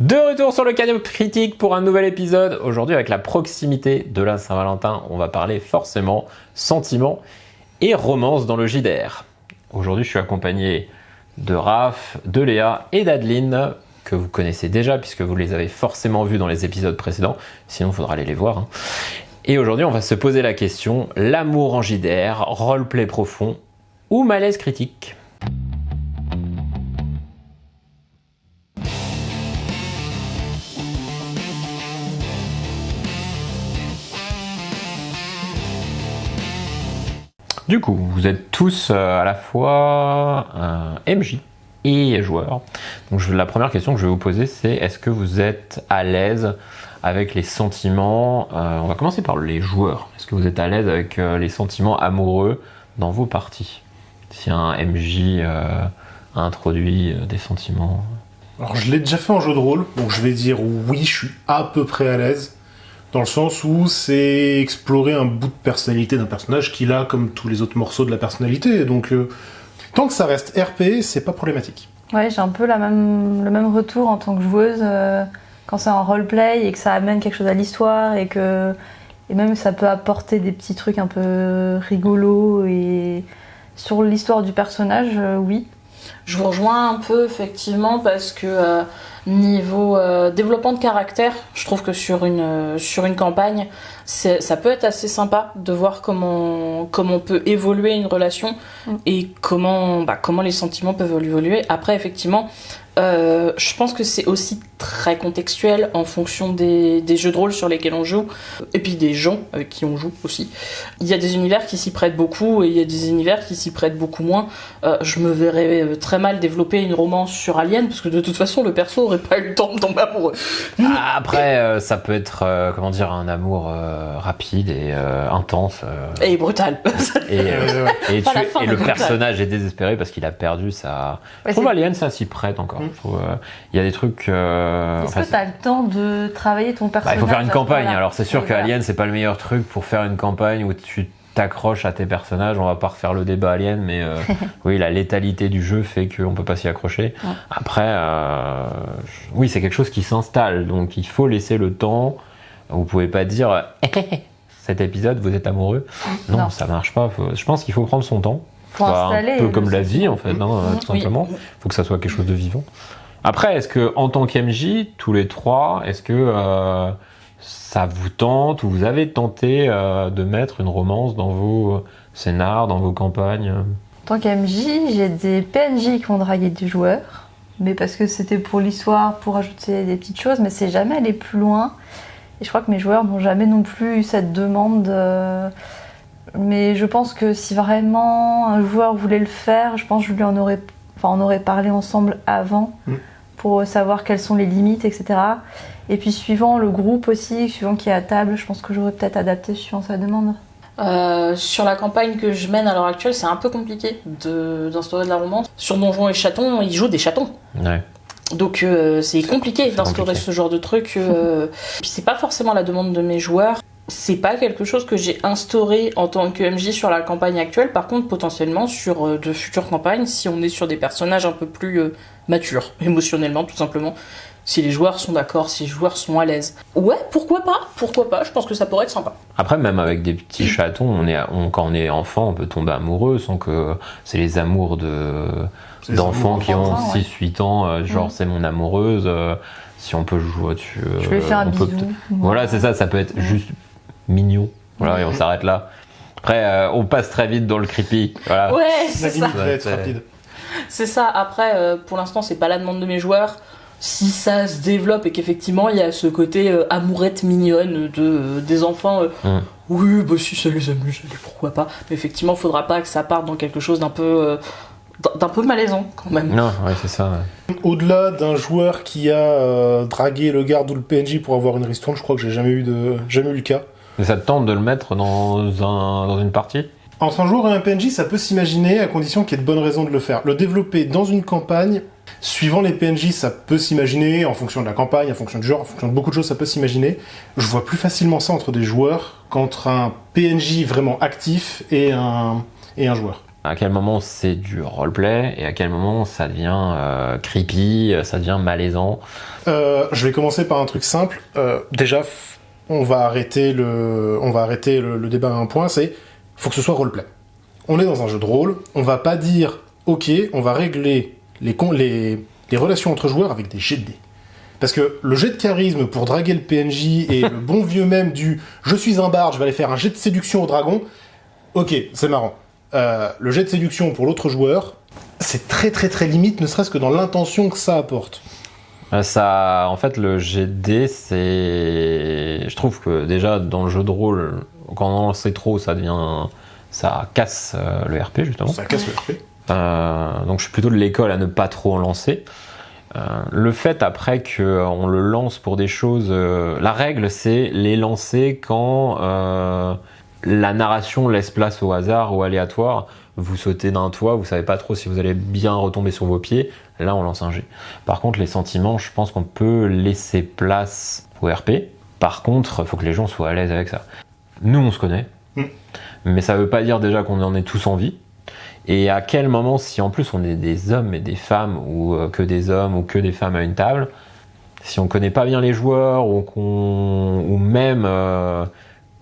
De retour sur le Canot Critique pour un nouvel épisode. Aujourd'hui, avec la proximité de la Saint-Valentin, on va parler forcément sentiments et romance dans le JDR. Aujourd'hui, je suis accompagné de Raph, de Léa et d'Adeline, que vous connaissez déjà puisque vous les avez forcément vus dans les épisodes précédents. Sinon, il faudra aller les voir. Et aujourd'hui, on va se poser la question, l'amour en JDR, roleplay profond ou malaise critique ? Du coup, vous êtes tous à la fois MJ et joueur. Donc la première question que je vais vous poser, c'est est-ce que vous êtes à l'aise avec les sentiments on va commencer par les joueurs. Est-ce que vous êtes à l'aise avec les sentiments amoureux dans vos parties ? Si un MJ introduit des sentiments... Alors je l'ai déjà fait en jeu de rôle, donc je vais dire oui, je suis à peu près à l'aise. Dans le sens où c'est explorer un bout de personnalité d'un personnage qu'il a comme tous les autres morceaux de la personnalité. Donc, tant que ça reste RP, c'est pas problématique. Ouais, j'ai un peu le même retour en tant que joueuse quand c'est en roleplay et que ça amène quelque chose à l'histoire et même ça peut apporter des petits trucs un peu rigolos et sur l'histoire du personnage, oui. Je vous rejoins un peu effectivement parce que niveau développement de caractère, je trouve que sur une campagne, ça peut être assez sympa de voir comment peut évoluer une relation et comment les sentiments peuvent évoluer. Après, effectivement, je pense que c'est aussi très contextuel en fonction des jeux de rôle sur lesquels on joue et puis des gens avec qui on joue aussi. Il y a des univers qui s'y prêtent beaucoup et il y a des univers qui s'y prêtent beaucoup moins. Je me verrais très mal développer une romance sur Alien parce que de toute façon le perso aurait pas eu le temps de tomber amoureux. Après, ça peut être un amour rapide et intense et brutal. Et le personnage est désespéré parce qu'il a perdu sa... Je trouve Alien, ça s'y prête encore. Je trouve, il y a des trucs... Est-ce que tu as le temps de travailler ton personnage ? Il faut faire une campagne. Alors c'est sûr que Alien, c'est pas le meilleur truc pour faire une campagne où tu t'accroches à tes personnages. On va pas refaire le débat Alien, mais oui, la létalité du jeu fait qu'on peut pas s'y accrocher. Ouais. Après, oui, c'est quelque chose qui s'installe. Donc il faut laisser le temps. Vous pouvez pas dire cet épisode, vous êtes amoureux. Non, ça marche pas. Je pense qu'il faut prendre son temps. Un peu comme la vie en fait, tout simplement. Il faut que ça soit quelque chose de vivant. Après, est-ce que en tant qu'MJ, tous les trois, est-ce que ça vous tente ou vous avez tenté de mettre une romance dans vos scénars, dans vos campagnes ? En tant qu'MJ, j'ai des PNJ qui ont dragué des joueurs, mais parce que c'était pour l'histoire, pour ajouter des petites choses, mais c'est jamais allé plus loin. Et je crois que mes joueurs n'ont jamais non plus eu cette demande. Mais je pense que si vraiment un joueur voulait le faire, je pense que on aurait parlé ensemble avant pour savoir quelles sont les limites, etc. Et puis suivant le groupe aussi, suivant qui est à table, je pense que j'aurais peut-être adapté suivant sa demande. Sur la campagne que je mène à l'heure actuelle, c'est un peu compliqué d'instaurer de la romance. Sur Donjons et Chatons, ils jouent des chatons. Ouais. Donc c'est compliqué d'instaurer ce genre de truc. Puis c'est pas forcément la demande de mes joueurs. C'est pas quelque chose que j'ai instauré en tant que MJ sur la campagne actuelle. Par contre, potentiellement sur de futures campagnes, si on est sur des personnages un peu plus matures, émotionnellement, tout simplement. Si les joueurs sont d'accord, si les joueurs sont à l'aise. Ouais, pourquoi pas ? Je pense que ça pourrait être sympa. Après, même avec des petits chatons, quand on est enfant, on peut tomber amoureux sans que c'est les amours d'enfants qui ont 6-8 ans, genre c'est mon amoureuse. Si on peut jouer dessus. Je vais faire un bisou. Voilà, c'est ça peut être juste mignon. Voilà, et on s'arrête là. Après, on passe très vite dans le creepy. Voilà. Ouais, c'est ça. Rapide. C'est ça. Après, pour l'instant, c'est pas la demande de mes joueurs. Si ça se développe et qu'effectivement il y a ce côté amourette mignonne des enfants, oui, si ça les amuse, pourquoi pas. Mais effectivement, faudra pas que ça parte dans quelque chose d'un peu malaisant quand même. Non, ouais, c'est ça. Ouais. Au-delà d'un joueur qui a dragué le garde ou le PNJ pour avoir une ristourne, je crois que j'ai jamais eu le cas. Mais ça te tente de le mettre dans une partie ? Entre un joueur et un PNJ, ça peut s'imaginer à condition qu'il y ait de bonnes raisons de le faire. Le développer dans une campagne, suivant les PNJ, ça peut s'imaginer, en fonction de la campagne, en fonction du genre, en fonction de beaucoup de choses, ça peut s'imaginer. Je vois plus facilement ça entre des joueurs qu'entre un PNJ vraiment actif et un joueur. À quel moment c'est du roleplay et à quel moment ça devient creepy, ça devient malaisant. Je vais commencer par un truc simple. Déjà, on va arrêter le débat à un point, c'est faut que ce soit roleplay. On est dans un jeu de rôle, on va pas dire ok, on va régler les relations entre joueurs avec des jets de dés. Parce que le jet de charisme pour draguer le PNJ et le bon vieux même du je suis un barde, je vais aller faire un jet de séduction au dragon, ok, c'est marrant. Le jet de séduction pour l'autre joueur, c'est très très très limite, ne serait-ce que dans l'intention que ça apporte. Ça, en fait, le jet de dés, c'est... Je trouve que déjà, dans le jeu de rôle, quand on en lance trop, ça casse le RP, justement. Ça casse le RP. Donc je suis plutôt de l'école à ne pas trop en lancer. Le fait après qu'on le lance pour des choses... la règle, c'est les lancer quand la narration laisse place au hasard ou aléatoire. Vous sautez d'un toit, vous savez pas trop si vous allez bien retomber sur vos pieds. Là, on lance un jet. Par contre, les sentiments, je pense qu'on peut laisser place au RP. Par contre, il faut que les gens soient à l'aise avec ça. Nous, on se connaît. Mais ça veut pas dire déjà qu'on en ait tous envie. Et à quel moment, si en plus on est des hommes et des femmes, ou que des hommes ou que des femmes à une table, si on connaît pas bien les joueurs, ou même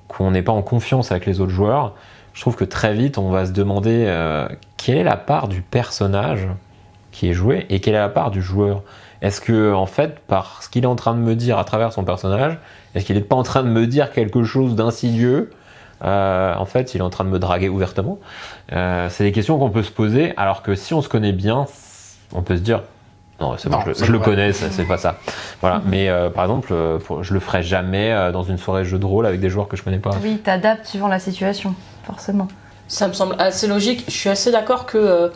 qu'on n'est pas en confiance avec les autres joueurs, je trouve que très vite on va se demander quelle est la part du personnage qui est joué et quelle est la part du joueur. Est-ce que, en fait, par ce qu'il est en train de me dire à travers son personnage, est-ce qu'il n'est pas en train de me dire quelque chose d'insidieux ? En fait, il est en train de me draguer ouvertement. C'est des questions qu'on peut se poser, alors que si on se connaît bien, on peut se dire non, c'est bon, je le connais, c'est pas ça. Voilà. Mais par exemple, je le ferai jamais dans une soirée jeu de rôle avec des joueurs que je connais pas. Oui, t'adaptes suivant la situation, forcément. Ça me semble assez logique. Je suis assez d'accord que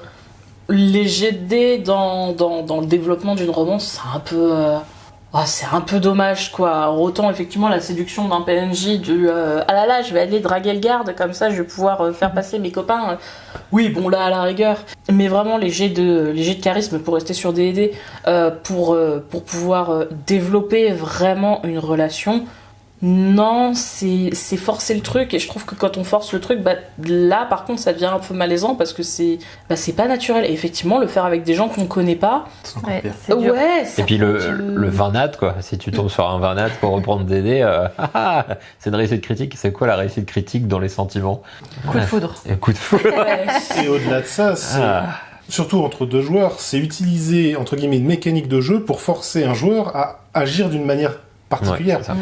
les jets de dés dans le développement d'une romance, c'est un peu dommage, quoi. Autant, effectivement, la séduction d'un PNJ ah là là, je vais aller draguer le garde, comme ça je vais pouvoir faire passer mes copains. Oui, bon, là, à la rigueur. Mais vraiment, les jets de charisme, pour rester sur D&D, pour pouvoir développer vraiment une relation, non, c'est forcer le truc. Et je trouve que quand on force le truc, là, par contre, ça devient un peu malaisant parce que c'est pas naturel. Et effectivement, le faire avec des gens qu'on connaît pas, c'est dur. Et puis le Varnat, quoi. Si tu tombes sur un Varnat pour reprendre DD, c'est une réussite critique. C'est quoi la réussite critique dans les sentiments ? Coup de foudre. Coup de foudre. Ouais. Et au-delà de ça, c'est... Surtout entre deux joueurs, c'est utiliser, entre guillemets, une mécanique de jeu pour forcer un joueur à agir d'une manière particulière. Ouais, c'est ça.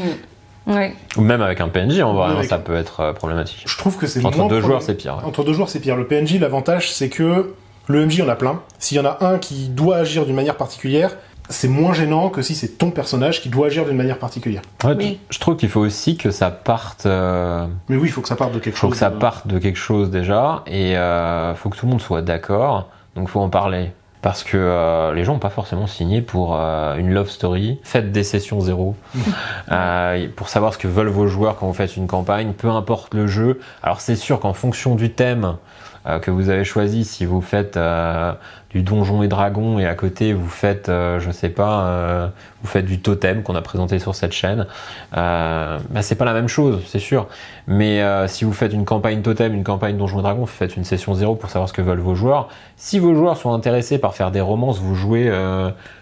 Oui. Ou même avec un PNJ, en vrai, ça peut être problématique. Je trouve que c'est Entre deux joueurs, c'est pire. Ouais. Entre deux joueurs, c'est pire. Le PNJ, l'avantage, c'est que le MJ, il y en a plein. S'il y en a un qui doit agir d'une manière particulière, c'est moins gênant que si c'est ton personnage qui doit agir d'une manière particulière. Ouais, Oui. je trouve qu'il faut aussi que ça parte... Mais oui, il faut que ça parte de quelque chose. faut que ça parte de quelque chose déjà, et faut que tout le monde soit d'accord, donc faut en parler. Parce que les gens n'ont pas forcément signé pour une love story. Faites des sessions zéro pour savoir ce que veulent vos joueurs quand vous faites une campagne, peu importe le jeu. Alors c'est sûr qu'en fonction du thème que vous avez choisi, si vous faites du donjon et dragon et à côté vous faites, je sais pas, vous faites du totem qu'on a présenté sur cette chaîne, c'est pas la même chose, c'est sûr. Mais si vous faites une campagne totem, une campagne donjon et dragon, vous faites une session zéro pour savoir ce que veulent vos joueurs. Si vos joueurs sont intéressés par faire des romances, vous jouez,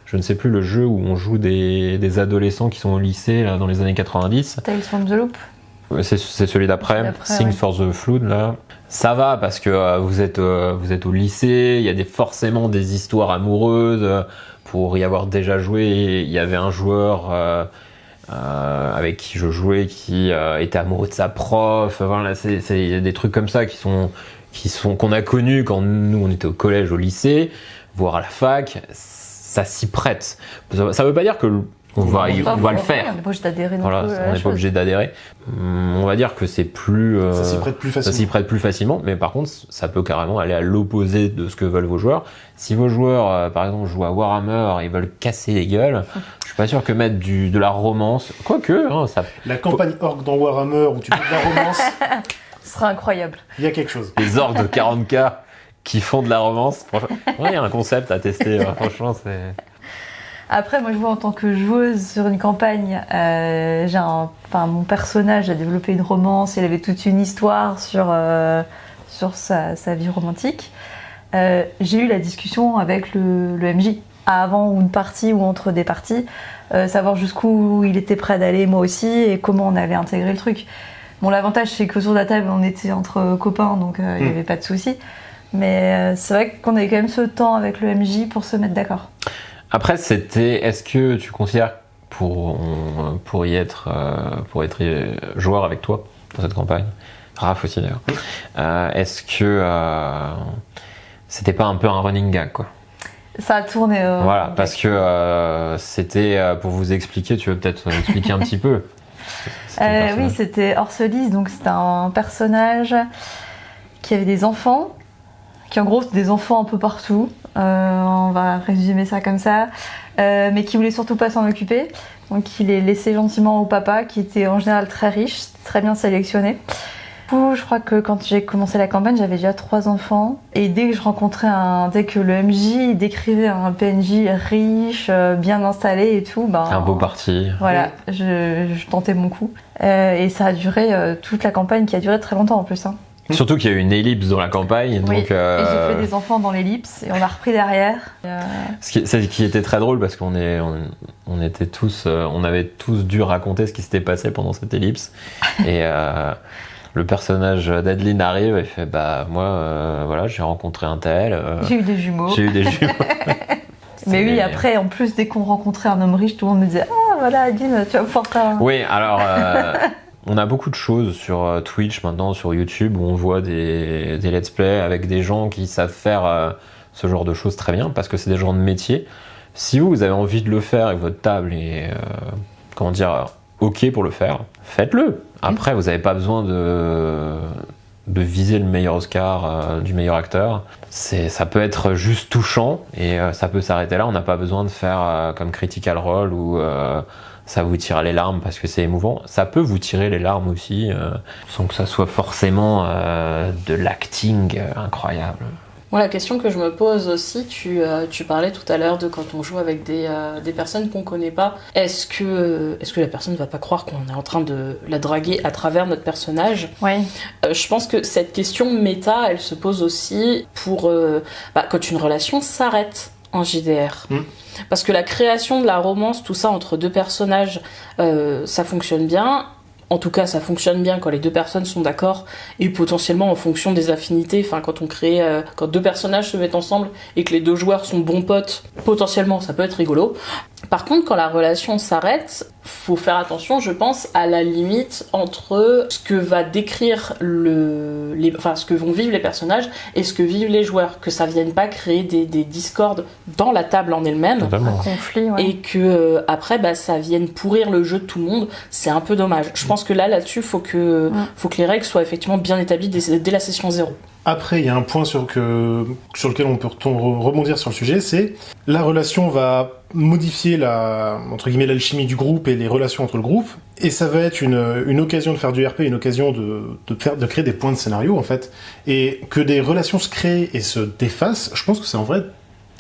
je ne sais plus, le jeu où on joue des adolescents qui sont au lycée là, dans les années 90. Tales from the Loop. C'est celui d'après, Things ouais. for the Flood, là. Ça va parce que vous êtes au lycée, il y a forcément des histoires amoureuses. Pour y avoir déjà joué, il y avait un joueur avec qui je jouais qui était amoureux de sa prof. Voilà, c'est des trucs comme ça qu'on a connus quand nous on était au collège, au lycée, voire à la fac. Ça s'y prête. Ça veut pas dire que on va le faire. On n'est pas obligé d'adhérer non voilà, plus. on n'est pas obligé d'adhérer. On va dire que c'est plus. Ça s'y prête plus facilement. Ça s'y prête plus facilement, mais par contre, ça peut carrément aller à l'opposé de ce que veulent vos joueurs. Si vos joueurs, par exemple, jouent à Warhammer, ils veulent casser les gueules, je suis pas sûr que mettre de la romance, quoique, ça. La campagne orc dans Warhammer où tu mets de la romance, Ce serait incroyable. il y a quelque chose. Les orques de 40K qui font de la romance, franchement, il y a un concept à tester. Franchement, c'est. Après, moi, je vois en tant que joueuse sur une campagne, mon personnage a développé une romance, il avait toute une histoire sur sur sa vie romantique. J'ai eu la discussion avec le MJ avant une partie ou entre des parties, savoir jusqu'où il était prêt d'aller, moi aussi, et comment on avait intégré le truc. Bon, l'avantage, c'est que sur la table, on était entre copains, donc il n'y avait pas de souci. Mais c'est vrai qu'on avait quand même ce temps avec le MJ pour se mettre d'accord. Après, est-ce que tu considères pour être joueur avec toi dans cette campagne, Raph aussi d'ailleurs, est-ce que c'était pas un peu un running gag, quoi? Ça a tourné. Voilà, parce que c'était pour vous expliquer, tu veux peut-être expliquer un petit peu. Oui, c'était Orselis, donc c'était un personnage qui avait des enfants, qui en gros c'était des enfants un peu partout, on va résumer ça comme ça, mais qui voulait surtout pas s'en occuper, donc il les laissait gentiment au papa, qui était en général très riche, très bien sélectionné. Du coup, je crois que quand j'ai commencé la campagne, j'avais déjà 3 enfants, et dès que le MJ décrivait un PNJ riche, bien installé et tout, un beau parti. Voilà, je tentais mon coup, et ça a duré toute la campagne, qui a duré très longtemps en plus. Surtout qu'il y a eu une ellipse dans la campagne. Oui, donc, et j'ai fait des enfants dans l'ellipse et on a repris derrière. Ce qui était très drôle parce qu'on était tous, on avait tous dû raconter ce qui s'était passé pendant cette ellipse. Et le personnage d'Adeline arrive et fait moi, voilà, j'ai rencontré un tel. J'ai eu des jumeaux. Mais oui, après, en plus, dès qu'on rencontrait un homme riche, tout le monde me disait ah voilà, Adeline, tu vas pouvoir faire. Oui, alors. On a beaucoup de choses sur Twitch maintenant, sur YouTube, où on voit des let's play avec des gens qui savent faire ce genre de choses très bien, parce que c'est des gens de métier. Si vous avez envie de le faire et que votre table est, OK pour le faire, faites-le. Après, vous n'avez pas besoin de viser le meilleur Oscar du meilleur acteur. Ça peut être juste touchant et ça peut s'arrêter là. On n'a pas besoin de faire comme Critical Role où ça vous tire les larmes parce que c'est émouvant. Ça peut vous tirer les larmes aussi, sans que ça soit forcément de l'acting incroyable. Moi, la question que je me pose aussi, tu parlais tout à l'heure de quand on joue avec des personnes qu'on connaît pas, est-ce que la personne ne va pas croire qu'on est en train de la draguer à travers notre personnage ? Oui. Je pense que cette question méta, elle se pose aussi pour quand une relation s'arrête en JDR. Parce que la création de la romance, tout ça entre deux personnages, ça fonctionne bien. En tout cas, ça fonctionne bien quand les deux personnes sont d'accord et potentiellement en fonction des affinités. Enfin, quand deux personnages se mettent ensemble et que les deux joueurs sont bons potes, potentiellement, ça peut être rigolo. Par contre, quand la relation s'arrête, faut faire attention, je pense, à la limite entre ce que va décrire ce que vont vivre les personnages et ce que vivent les joueurs. Que ça vienne pas créer des discordes dans la table en elle-même. Totalement. Un conflit, ouais. Et que après, ça vienne pourrir le jeu de tout le monde. C'est un peu dommage. Je pense que là-dessus, faut que les règles soient effectivement bien établies dès la session 0. Après, il y a un point sur lequel on peut rebondir sur le sujet, c'est la relation va modifier entre guillemets l'alchimie du groupe et les relations entre le groupe, et ça va être une occasion de faire du RP, une occasion de créer des points de scénario en fait, et que des relations se créent et se défassent. Je pense que c'est en vrai.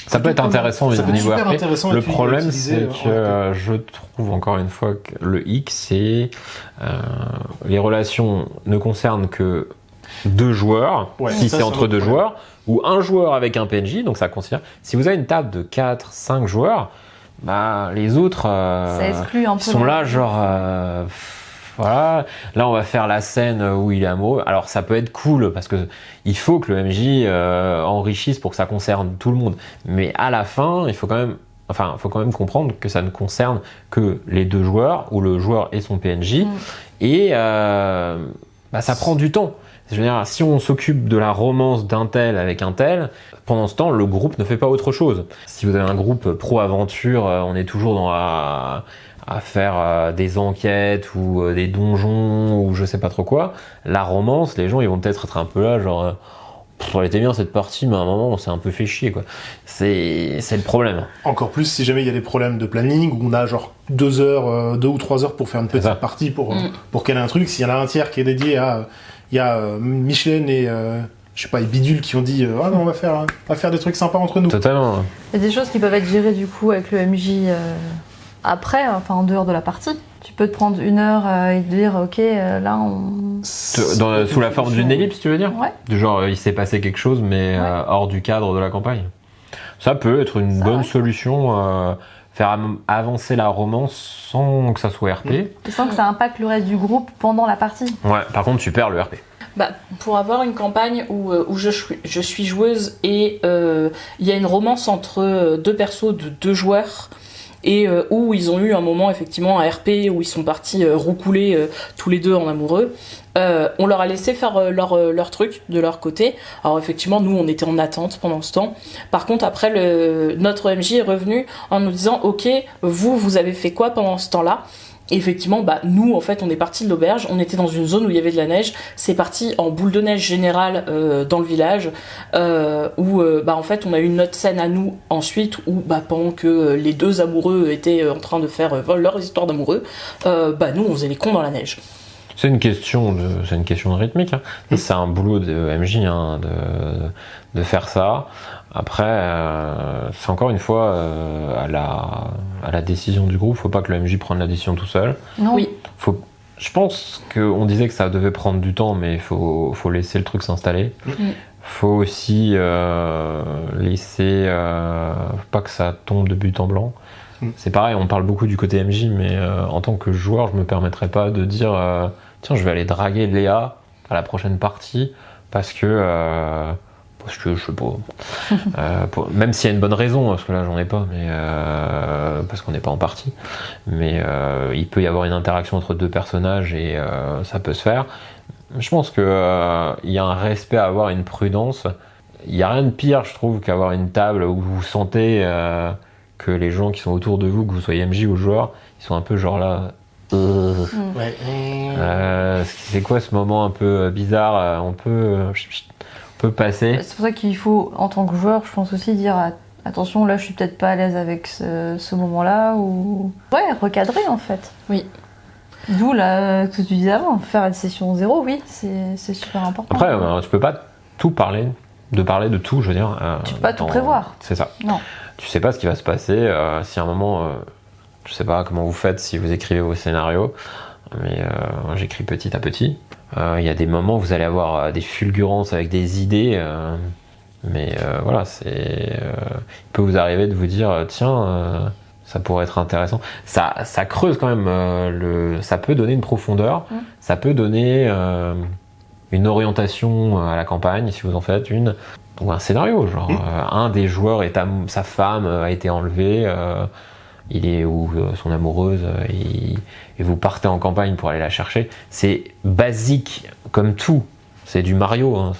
Ça peut être intéressant au niveau RP. Le problème, c'est que je trouve encore une fois que le hic, c'est les relations ne concernent que 2 joueurs, si c'est entre 2 joueurs, ou un joueur avec un PNJ, donc ça considère. Si vous avez une table de 4, 5 joueurs, les autres ça exclut un peu sont là, genre voilà, là on va faire la scène où il est amoureux. Alors ça peut être cool parce que il faut que le MJ enrichisse pour que ça concerne tout le monde. Mais à la fin, il faut quand même comprendre que ça ne concerne que les 2 joueurs, ou le joueur et son PNJ, et ça prend du temps. Je veux dire, si on s'occupe de la romance d'un tel avec un tel, pendant ce temps, le groupe ne fait pas autre chose. Si vous avez un groupe pro-aventure, on est toujours à faire des enquêtes ou des donjons ou je sais pas trop quoi. La romance, les gens ils vont peut-être être un peu là, genre elle était bien cette partie, mais à un moment on s'est un peu fait chier, quoi. C'est le problème. Encore plus si jamais il y a des problèmes de planning, où on a genre 2 ou 3 heures pour faire une petite partie pour caler un truc. S'il y en a un tiers qui est dédié à... Il y a Michelin et je sais pas, et Bidule qui ont dit non, on va faire des trucs sympas entre nous. Il y a des choses qui peuvent être gérées du coup avec le MJ après, en dehors de la partie. Tu peux te prendre 1 heure et te dire ok là on... Sous la forme d'une ellipse, tu veux dire? Ouais. Du genre, il s'est passé quelque chose, mais hors du cadre de la campagne. Ça peut être une bonne solution, faire avancer la romance sans que ça soit RP. Et sans que ça impacte le reste du groupe pendant la partie. Ouais, par contre, tu perds le RP. Bah, pour avoir une campagne où je suis joueuse et il y a une romance entre 2 persos de 2 joueurs, et où ils ont eu un moment effectivement un RP où ils sont partis roucouler tous les deux en amoureux, on leur a laissé faire leur truc de leur côté. Alors effectivement nous on était en attente pendant ce temps. Par contre après notre MJ est revenu en nous disant ok vous avez fait quoi pendant ce temps-là. Et effectivement, bah, nous, en fait, on est parti de l'auberge, on était dans une zone où il y avait de la neige, c'est parti en boule de neige générale dans le village, où, bah, en fait, on a eu notre scène à nous ensuite, où, bah, pendant que les 2 amoureux étaient en train de faire leur histoire d'amoureux, bah, nous, on faisait les cons dans la neige. C'est une question de rythmique. Hein. C'est un boulot de MJ hein, de faire ça. Après, c'est encore une fois à la décision du groupe. Faut pas que le MJ prenne la décision tout seul. Non. Oui. Je pense qu'on disait que ça devait prendre du temps, mais il faut laisser le truc s'installer. Faut aussi laisser pas que ça tombe de but en blanc. C'est pareil, on parle beaucoup du côté MJ, mais en tant que joueur, je me permettrais pas de dire tiens, je vais aller draguer Léa à la prochaine partie parce que je sais pas. Même s'il y a une bonne raison, parce que là j'en ai pas, mais parce qu'on n'est pas en partie. Mais il peut y avoir une interaction entre 2 personnages et ça peut se faire. Je pense que il y a un respect à avoir, une prudence. Il y a rien de pire, je trouve, qu'avoir une table où vous sentez que les gens qui sont autour de vous, que vous soyez MJ ou joueur, ils sont un peu genre là. Ouais. C'est quoi ce moment un peu bizarre? On peut passer. C'est pour ça qu'il faut, en tant que joueur, je pense aussi dire attention, là je suis peut-être pas à l'aise avec ce moment-là, ou... Ouais, recadrer en fait. Oui. D'où là, ce que tu disais avant, faire une session 0, oui, c'est super important. Après, tu peux pas tout parler de tout, je veux dire. Tu peux pas tout prévoir. C'est ça. Non. Tu sais pas ce qui va se passer. Si à un moment, je sais pas comment vous faites si vous écrivez vos scénarios, mais moi j'écris petit à petit. Il y a des moments où vous allez avoir des fulgurances avec des idées, mais voilà, il peut vous arriver de vous dire tiens, ça pourrait être intéressant. Ça creuse quand même, ça peut donner une profondeur, ça peut donner une orientation à la campagne si vous en faites une, ou un scénario, genre un des joueurs sa femme a été enlevée, il est ou son amoureuse et vous partez en campagne pour aller la chercher. C'est basique comme tout, c'est du Mario, hein,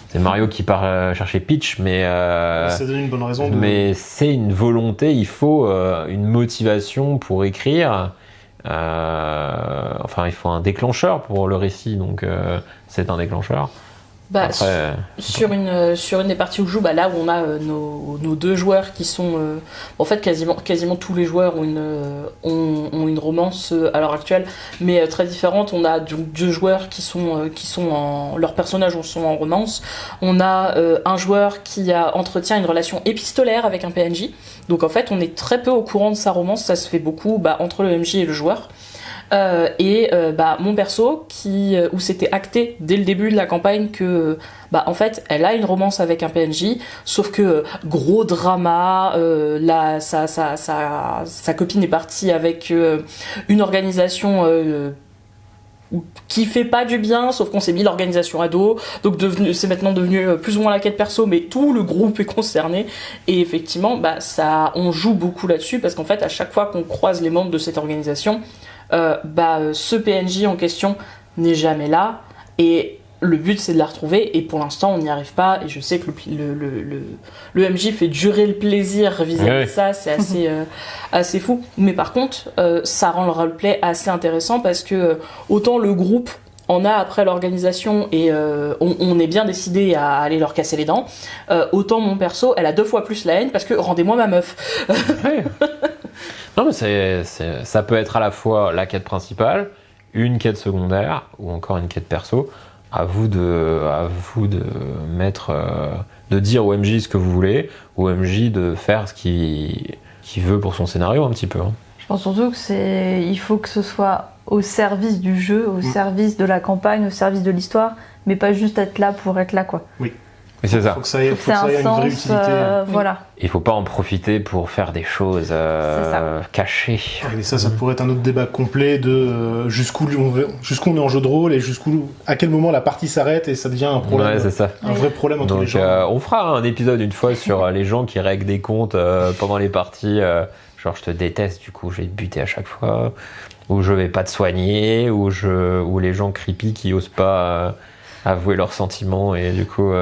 c'est Mario qui part chercher Peach, mais ça donne une bonne raison mais c'est une volonté, il faut une motivation pour écrire. Enfin, il faut un déclencheur pour le récit, donc c'est un déclencheur. Bah, après, sur une des parties où je joue, bah, là où on a nos 2 joueurs qui sont en fait quasiment tous les joueurs ont une romance à l'heure actuelle, mais très différente. On a donc 2 joueurs qui sont leurs personnages sont en romance. On a un joueur qui entretient une relation épistolaire avec un PNJ. Donc en fait on est très peu au courant de sa romance, ça se fait beaucoup entre le MJ et le joueur. Mon perso où c'était acté dès le début de la campagne que en fait elle a une romance avec un PNJ, sauf que gros drama, sa copine est partie avec une organisation qui fait pas du bien, sauf qu'on s'est mis l'organisation à dos, donc c'est maintenant devenu plus ou moins la quête perso, mais tout le groupe est concerné, et effectivement on joue beaucoup là-dessus, parce qu'en fait à chaque fois qu'on croise les membres de cette organisation, ce PNJ en question n'est jamais là, et le but c'est de la retrouver, et pour l'instant on n'y arrive pas, et je sais que le MJ fait durer le plaisir vis-à-vis de ça, c'est assez fou, mais par contre ça rend le roleplay assez intéressant, parce que autant le groupe en a après l'organisation et on est bien décidé à aller leur casser les dents, autant mon perso elle a 2 fois plus la haine, parce que rendez-moi ma meuf. Non, mais ça peut être à la fois la quête principale, une quête secondaire ou encore une quête perso. À vous de mettre, de dire au MJ ce que vous voulez, au MJ de faire ce qu'il veut pour son scénario un petit peu. Hein. Je pense surtout que il faut que ce soit au service du jeu, au service de la campagne, au service de l'histoire, mais pas juste être là pour être là, quoi. Oui. Mais c'est ça. Faut que ça ait une vraie utilité. Voilà. Il faut pas en profiter pour faire des choses cachées. Et ça pourrait être un autre débat complet de jusqu'où on est en jeu de rôle et à quel moment la partie s'arrête et ça devient un problème. Ouais, c'est ça. Un vrai problème entre les Donc gens. on fera un épisode une fois sur les gens qui règlent des comptes pendant les parties. Genre je te déteste, du coup je vais te buter à chaque fois, ou je vais pas te soigner, ou les gens creepy qui osent pas avouer leurs sentiments et du coup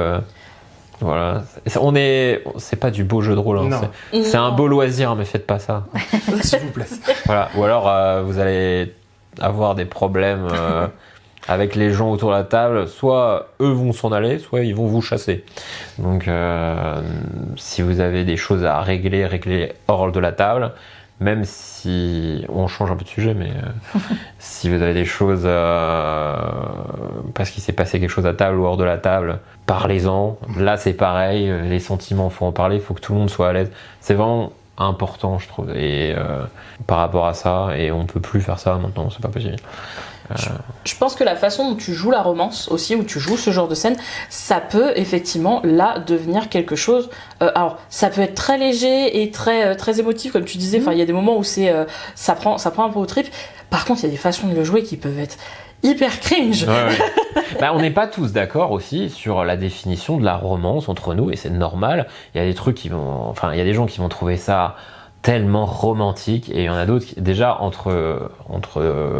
voilà. C'est pas du beau jeu de rôle, hein. C'est un beau loisir, mais faites pas ça. S'il vous plaît. Voilà. Ou alors vous allez avoir des problèmes avec les gens autour de la table. Soit eux vont s'en aller, soit ils vont vous chasser. Donc si vous avez des choses à régler hors de la table, même si on change un peu de sujet, mais si vous avez des choses parce qu'il s'est passé quelque chose à table ou hors de la table, parlez-en. Là c'est pareil, les sentiments, faut en parler, il faut que tout le monde soit à l'aise. C'est vraiment important, je trouve, et par rapport à ça, et on peut plus faire ça maintenant, c'est pas possible. Je pense que la façon dont tu joues la romance aussi, où tu joues ce genre de scène, ça peut effectivement là devenir quelque chose. Alors ça peut être très léger et très émotif comme tu disais. Enfin il y a des moments où ça prend un peu au trip. Par contre il y a des façons de le jouer qui peuvent être hyper cringe. Ouais. On n'est pas tous d'accord aussi sur la définition de la romance entre nous et c'est normal. Il y a des trucs il y a des gens qui vont trouver ça tellement romantique et il y en a d'autres déjà entre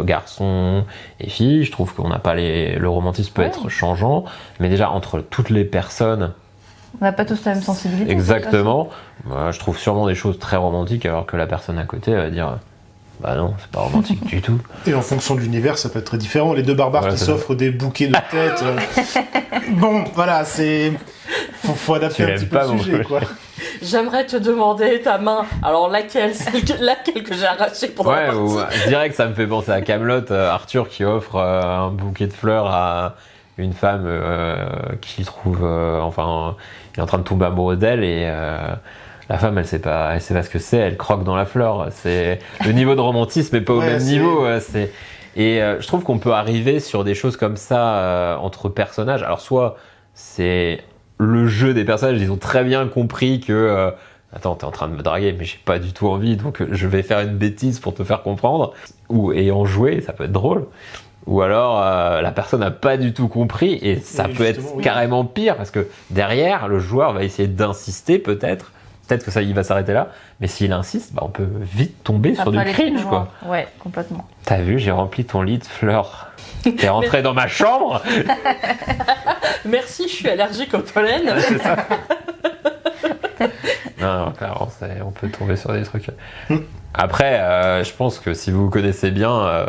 garçons et filles, je trouve qu'on n'a pas le romantisme peut être changeant, mais déjà entre toutes les personnes on n'a pas tous la même sensibilité. Exactement. Moi, je trouve sûrement des choses très romantiques alors que la personne à côté va dire bah non, c'est pas romantique du tout. Et en fonction de l'univers, ça peut être très différent. Les deux barbares qui s'offrent des bouquets de têtes. Bon, voilà, faut adapter un petit peu le sujet, quoi. J'aimerais te demander ta main. Alors laquelle que j'ai arrachée pendant la partie. Je dirais que ça me fait penser à Kaamelott, Arthur qui offre un bouquet de fleurs à une femme qu'il trouve, il est en train de tomber amoureux d'elle et la femme elle sait pas ce que c'est, elle croque dans la fleur. C'est le niveau de romantisme est pas au même niveau. Je trouve qu'on peut arriver sur des choses comme ça entre personnages. Alors soit c'est le jeu des personnages, ils ont très bien compris que attends, t'es en train de me draguer, mais j'ai pas du tout envie, donc je vais faire une bêtise pour te faire comprendre. Et en jouer, ça peut être drôle. Ou alors la personne n'a pas du tout compris et ça peut être carrément pire parce que derrière, le joueur va essayer d'insister peut-être que ça il va s'arrêter là, mais s'il insiste, on peut vite tomber sur du cringe, quoi. Ouais, complètement. T'as vu, j'ai rempli ton lit de fleurs. T'es rentré dans ma chambre. Merci, je suis allergique au pollen. Ouais, c'est ça. Non, clairement, on peut tomber sur des trucs. Après, je pense que si vous vous connaissez bien,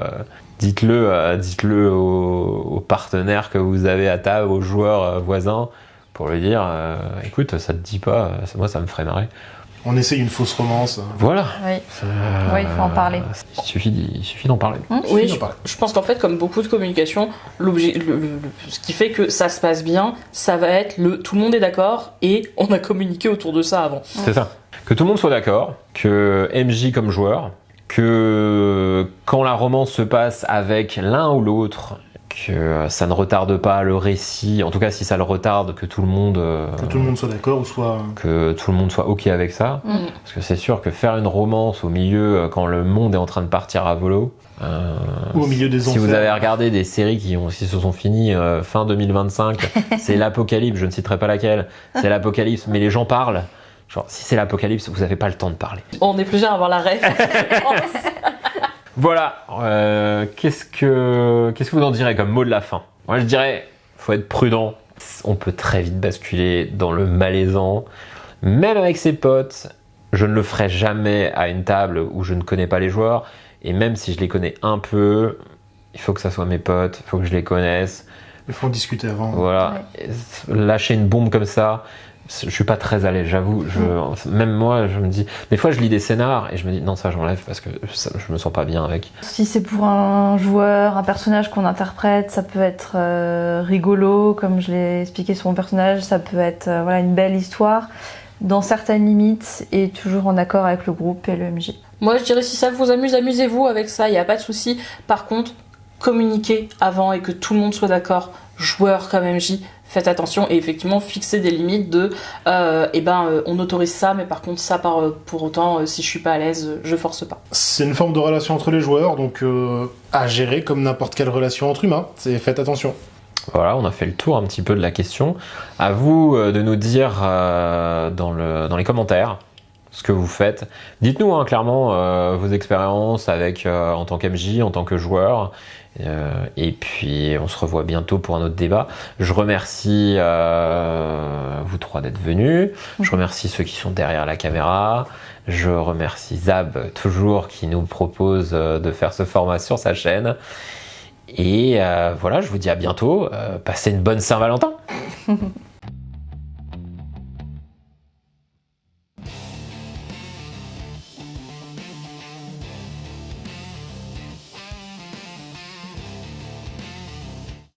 dites-le aux partenaires que vous avez à table, aux joueurs voisins, pour lui dire écoute, ça te dit pas, moi ça me ferait marrer. On essaye une fausse romance. Voilà. Oui, il faut en parler. Il suffit d'en parler. Oui, je pense qu'en fait, comme beaucoup de communication, ce qui fait que ça se passe bien, ça va être tout le monde est d'accord et on a communiqué autour de ça avant. C'est ça. Que tout le monde soit d'accord, que MJ comme joueur, que quand la romance se passe avec l'un ou l'autre, que ça ne retarde pas le récit, en tout cas si ça le retarde, que tout le monde soit d'accord ou soit... que tout le monde soit ok avec ça, parce que c'est sûr que faire une romance au milieu quand le monde est en train de partir à volo, ou au milieu des enfers. Si vous avez regardé des séries qui se sont finies fin 2025, c'est l'apocalypse, je ne citerai pas laquelle, c'est l'apocalypse, mais les gens parlent. Genre, si c'est l'apocalypse, vous n'avez pas le temps de parler. On est plusieurs à avoir la rêve. Voilà. Qu'est-ce que vous en direz comme mot de la fin ? Moi, je dirais, faut être prudent. On peut très vite basculer dans le malaisant. Même avec ses potes, je ne le ferai jamais à une table où je ne connais pas les joueurs. Et même si je les connais un peu, il faut que ça soit mes potes, il faut que je les connaisse. Il faut en discuter avant. Voilà. Ouais. Lâcher une bombe comme ça, je suis pas très à l'aise, j'avoue. Même moi, je me dis... Des fois, je lis des scénars et je me dis non, ça j'enlève parce que je me sens pas bien avec. Si c'est pour un joueur, un personnage qu'on interprète, ça peut être rigolo, comme je l'ai expliqué sur mon personnage, ça peut être une belle histoire, dans certaines limites et toujours en accord avec le groupe et le MJ. Moi, je dirais si ça vous amuse, amusez-vous avec ça, il n'y a pas de souci. Par contre, communiquez avant et que tout le monde soit d'accord. Joueurs comme MJ, faites attention et effectivement fixez des limites de on autorise ça, mais par contre ça pour autant si je suis pas à l'aise, je force pas. C'est une forme de relation entre les joueurs, donc à gérer comme n'importe quelle relation entre humains. Faites attention. Voilà, on a fait le tour un petit peu de la question. À vous de nous dire dans les commentaires ce que vous faites. Dites-nous clairement vos expériences avec en tant qu'MJ, en tant que joueur. Et puis on se revoit bientôt pour un autre débat. Je remercie vous trois d'être venus. Je remercie ceux qui sont derrière la caméra. Je remercie Zab toujours qui nous propose de faire ce format sur sa chaîne. Et voilà, je vous dis à bientôt. Passez une bonne Saint-Valentin.